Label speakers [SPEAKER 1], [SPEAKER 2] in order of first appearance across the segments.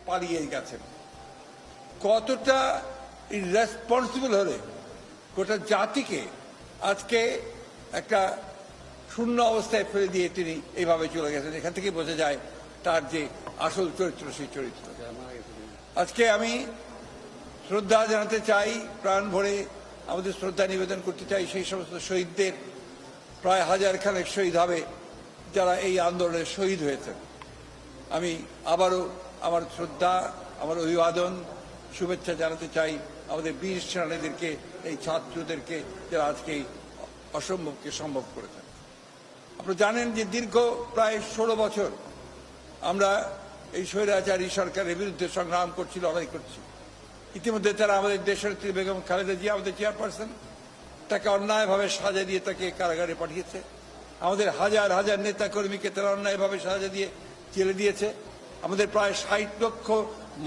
[SPEAKER 1] পালিয়ে গেছেন। কতটা ইররেসপন্সিবল হলে গোটা জাতিকে আজকে একটা শূন্য অবস্থায় ফেলে দিয়ে তিনি এইভাবে চলে গেছেন। এখান থেকে বোঝা যায় তার যে আসল চরিত্র, সেই চরিত্র। আজকে আমি শ্রদ্ধা জানাতে চাই, প্রাণ ভরে আমাদের শ্রদ্ধা নিবেদন করতে চাই সেই সমস্ত শহীদদের। প্রায় 1000 খানেক শহীদ হবে যারা এই আন্দোলনে শহীদ হয়েছেন। আমি আবারও আমার শ্রদ্ধা, আমার অভিবাদন, শুভেচ্ছা জানাতে চাই আমাদের বীর সেনানীদেরকে, এই ছাত্রদেরকে যারা আজকে এই অসম্ভবকে সম্ভব করেছেন। আপনারা জানেন যে দীর্ঘ প্রায় 16 বছর আমরা এই স্বৈরাচারী সরকারের বিরুদ্ধে সংগ্রাম করছি, লড়াই করছি। ইতিমধ্যে তারা আমাদের দেশনেত্রী বেগম খালেদা জিয়া, আমাদের চেয়ারপারসন, তাকে অন্যায়ভাবে সাজা দিয়ে তাকে কারাগারে পাঠিয়েছে। আমাদের হাজার হাজার নেতা কর্মীকে তারা অন্যায়ভাবে সাজা দিয়ে জেলে দিয়েছে। আমাদের প্রায় 60 লক্ষ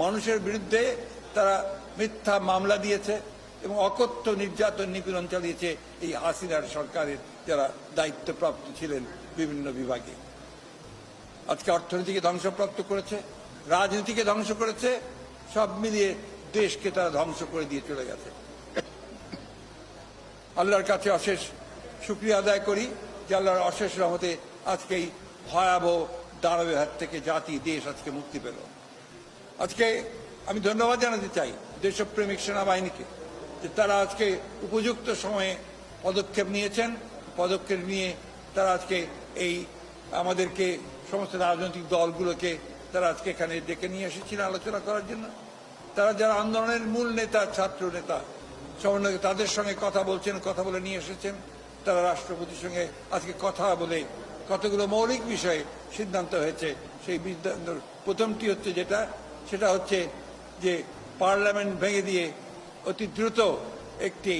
[SPEAKER 1] মানুষের বিরুদ্ধে তারা মিথ্যা মামলা দিয়েছে এবং অকথ্য নির্যাতন নিপীড়ন চালিয়েছে এই হাসিনার সরকারের যারা দায়িত্বপ্রাপ্ত ছিলেন বিভিন্ন বিভাগে। আজকে অর্থনীতিকে ধ্বংসপ্রাপ্ত করেছে, রাজনীতিকে ধ্বংস করেছে, সব মিলিয়ে দেশকে তারা ধ্বংস করে দিয়ে চলে গেছে। আল্লাহর কাছে অশেষ শুকরিয়া আদায় করি যে আল্লাহর অশেষ রহমতে আজকে এই ভয়াবহ দানবের হাত থেকে জাতি, দেশ আজকে মুক্তি পেল। আজকে আমি ধন্যবাদ জানাতে চাই দেশপ্রেমিক সেনাবাহিনীকে যে তারা আজকে উপযুক্ত সময়ে পদক্ষেপ নিয়েছেন। পদক্ষেপ নিয়ে তারা আজকে এই আমাদেরকে সমস্ত রাজনৈতিক দলগুলোকে তারা আজকে এখানে ডেকে নিয়ে এসেছিলেন আলোচনা করার জন্য। তারা যারা আন্দোলনের মূল নেতা, ছাত্র নেতা, সমন্বয়, তাদের সঙ্গে কথা বলছেন, কথা বলে নিয়ে এসেছেন। তারা রাষ্ট্রপতির সঙ্গে আজকে কথা বলে কতগুলো মৌলিক বিষয়ে সিদ্ধান্ত হয়েছে। সেই সিদ্ধান্ত প্রথমটি হচ্ছে সেটা হচ্ছে যে পার্লামেন্ট ভেঙে দিয়ে অতি দ্রুত একটি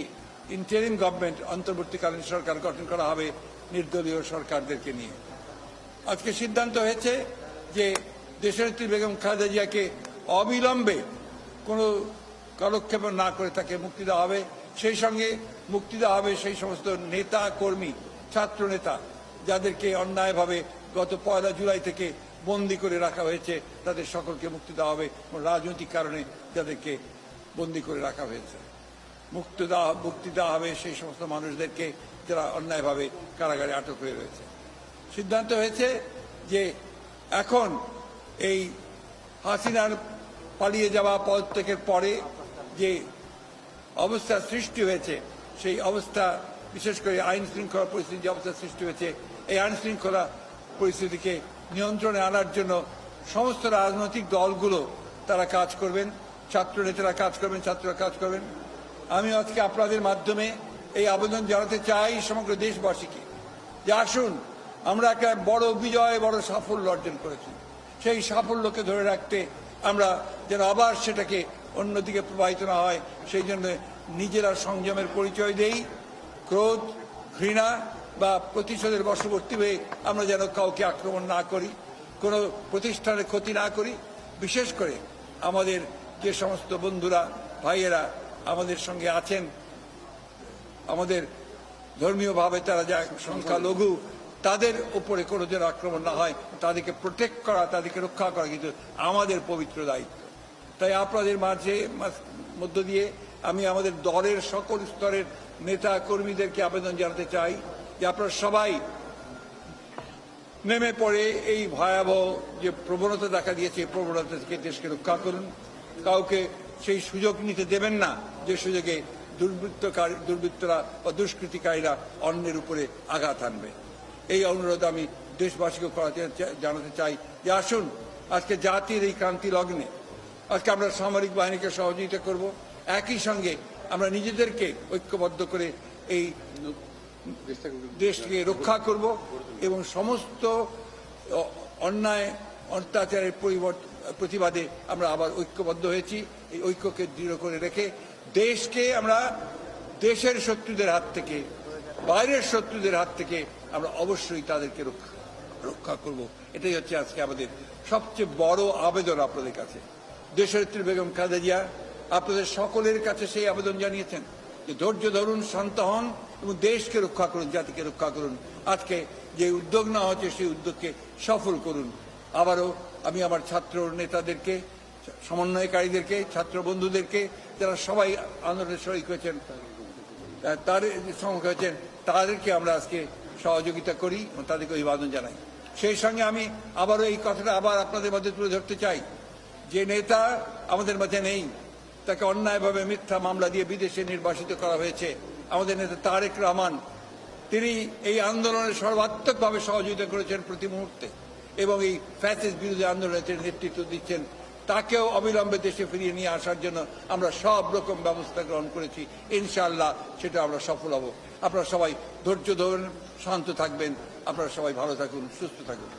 [SPEAKER 1] ইন্টারিম গভর্নমেন্ট, অন্তর্বর্তীকালীন সরকার গঠন করা হবে নির্দলীয় সরকারদেরকে নিয়ে। আজকে সিদ্ধান্ত হয়েছে যে দেশনেত্রী বেগম খালেদা জিয়াকে অবিলম্বে কোনো কালক্ষেপ না করে তাকে মুক্তি দেওয়া হবে। সেই সঙ্গে মুক্তি দেওয়া হবে সেই সমস্ত নেতা কর্মী, ছাত্র নেতা যাদেরকে অন্যায়ভাবে গত 1 জুলাই থেকে বন্দি করে রাখা হয়েছে, তাদের সকলকে মুক্তি দেওয়া হবে। রাজনৈতিক কারণে যাদেরকে বন্দি করে রাখা হয়েছে মুক্তি দেওয়া হবে সেই সমস্ত মানুষদেরকে যারা অন্যায়ভাবে কারাগারে আটক হয়ে রয়েছে। সিদ্ধান্ত হয়েছে যে এখন এই হাসিনার পালিয়ে যাওয়া পদত্যাগের পরে যে অবস্থা সৃষ্টি হয়েছে, সেই অবস্থা, বিশেষ করে আইন শৃঙ্খলা পরিস্থিতি যে অবস্থা সৃষ্টি হয়েছে, এই আইন শৃঙ্খলা পরিস্থিতিকে নিয়ন্ত্রণে আনার জন্য সমস্ত রাজনৈতিক দলগুলো তারা কাজ করবেন, ছাত্র নেতারা কাজ করবেন, ছাত্ররা কাজ করবেন। আমি আজকে আপনাদের মাধ্যমে এই আবেদন জানাতে চাই সমগ্র দেশবাসীকে যে আসুন, আমরা একটা বড় বিজয়, বড় সাফল্য অর্জন করেছি। সেই সাফল্যকে ধরে রাখতে আমরা যেন আবার সেটাকে অন্যদিকে প্রবাহিত না হয়, সেই জন্য নিজেরা সংযমের পরিচয় দেই। ক্রোধ, ঘৃণা বা প্রতিশোধের বশবর্তী হয়ে আমরা যেন কাউকে আক্রমণ না করি, কোনো প্রতিষ্ঠানের ক্ষতি না করি। বিশেষ করে আমাদের যে সমস্ত বন্ধুরা, ভাইয়েরা আমাদের সঙ্গে আছেন, আমাদের ধর্মীয়ভাবে তারা যা সংখ্যালঘু, তাদের উপরে কোনো যেন আক্রমণ না হয়, তাদেরকে প্রোটেক্ট করা, তাদেরকে রক্ষা করা কিন্তু আমাদের পবিত্র দায়িত্ব। তাই আপনাদের মধ্য দিয়ে আমি আমাদের দলের সকল স্তরের নেতা কর্মীদেরকে আবেদন জানাতে চাই যে আপনারা সবাই নেমে পড়ে এই ভয়াবহ যে প্রবণতা দেখা দিয়েছে, এই প্রবণতা থেকে দেশকে রক্ষা করুন। কাউকে সেই সুযোগ নিতে দেবেন না যে সুযোগে দুর্বৃত্তরা বা দুষ্কৃতিকারীরা অন্যের উপরে আঘাত আনবে। এই অনুরোধ আমি দেশবাসীকে জানাতে চাই যে আসুন, আজকে জাতির এই ক্রান্তি লগ্নে আজকে আমরা সামরিক বাহিনীকে সহযোগিতা করব, একই সঙ্গে আমরা নিজেদেরকে ঐক্যবদ্ধ করে এই দেশকে রক্ষা করব এবং সমস্ত অন্যায় অত্যাচারের প্রতিবাদে আমরা আবার ঐক্যবদ্ধ হয়েছি। এই ঐক্যকে দৃঢ় করে রেখে দেশকে আমরা দেশের শত্রুদের হাত থেকে, বাইরের শত্রুদের হাত থেকে আমরা অবশ্যই তাদেরকে রক্ষা করব। এটাই হচ্ছে আজকে আমাদের সবচেয়ে বড় আবেদন আপনাদের কাছে। দেশনেত্রী বেগম খালেদা জিয়া আপনাদের সকলের কাছে সেই আবেদন জানিয়েছেন যে ধৈর্য ধরুন, শান্ত হন এবং দেশকে রক্ষা করুন, জাতিকে রক্ষা করুন। আজকে যে উদ্যোগ নেওয়া হচ্ছে সেই উদ্যোগকে সফল করুন। আবারও আমি আমার ছাত্র নেতাদেরকে সমন্বয়কারীদেরকে, ছাত্র বন্ধুদেরকে, যারা সবাই আন্দোলনে শরিক হয়েছেন, তাদেরকে আমরা আজকে সহযোগিতা করি এবং তাদেরকে অভিবাদন জানাই। সেই সঙ্গে আমি আবারও এই কথাটা আবার আপনাদের মধ্যে তুলে ধরতে চাই, যে নেতা আমাদের মাঝে নেই, তাকে অন্যায়ভাবে মিথ্যা মামলা দিয়ে বিদেশে নির্বাসিত করা হয়েছে, আমাদের নেতা তারেক রহমান। তিনি এই আন্দোলনে সর্বাত্মকভাবে সহযোগিতা করেছেন প্রতি মুহূর্তে এবং এই ফ্যাসিস্ট বিরোধী আন্দোলনে তিনি নেতৃত্ব দিচ্ছেন। তাকেও অবিলম্বে দেশে ফিরিয়ে নিয়ে আসার জন্য আমরা সব রকম ব্যবস্থা গ্রহণ করেছি। ইনশাআল্লাহ সেটা আমরা সফল হব। আপনারা সবাই ধৈর্য ধরুন, শান্ত থাকবেন, আপনারা সবাই ভালো থাকুন, সুস্থ থাকুন।